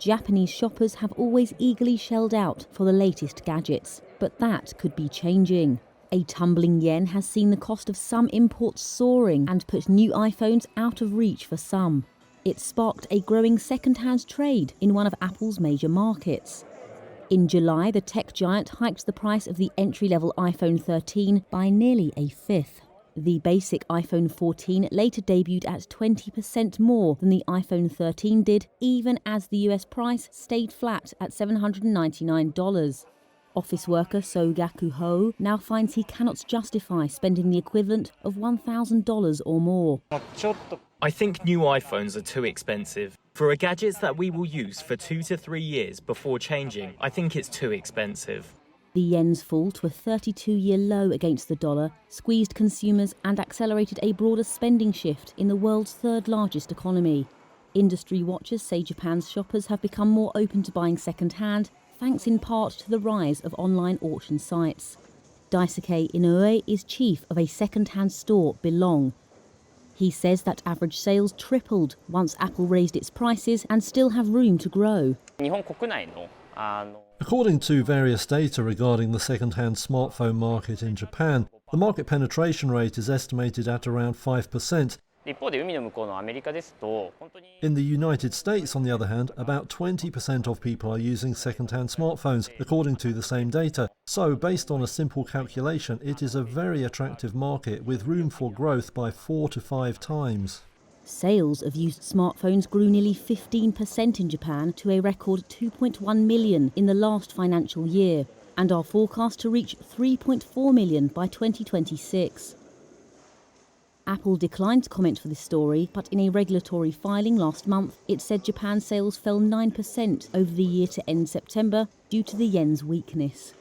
Japanese shoppers have always eagerly shelled out for the latest gadgets, but that could be changing. A tumbling yen has seen the cost of some imports soaring and put new iPhones out of reach for some. It sparked a growing second-hand trade in one of Apple's major markets. In July, the tech giant hiked the price of the entry-level iPhone 13 by nearly a fifth. The basic iPhone 14 later debuted at 20% more than the iPhone 13 did, even as the US price stayed flat at $799. Office worker Sogaku Ho now finds he cannot justify spending the equivalent of $1,000 or more. I think new iPhones are too expensive. For a gadget that we will use for 2 to 3 years before changing, I think it's too expensive. The yen's fall to a 32-year low against the dollar squeezed consumers and accelerated a broader spending shift in the world's third largest economy. Industry watchers say Japan's shoppers have become more open to buying second-hand, thanks in part to the rise of online auction sites. Daisuke Inoue is chief of a second-hand store, Belong. He says that average sales tripled once Apple raised its prices and still have room to grow. According to various data regarding the second-hand smartphone market in Japan, the market penetration rate is estimated at around 5%. In the United States, on the other hand, about 20% of people are using second-hand smartphones, according to the same data. So, based on a simple calculation, it is a very attractive market with room for growth by 4 to 5 times. Sales of used smartphones grew nearly 15% in Japan to a record 2.1 million in the last financial year, and are forecast to reach 3.4 million by 2026. Apple declined to comment for this story, but in a regulatory filing last month, it said Japan's sales fell 9% over the year to end September due to the yen's weakness.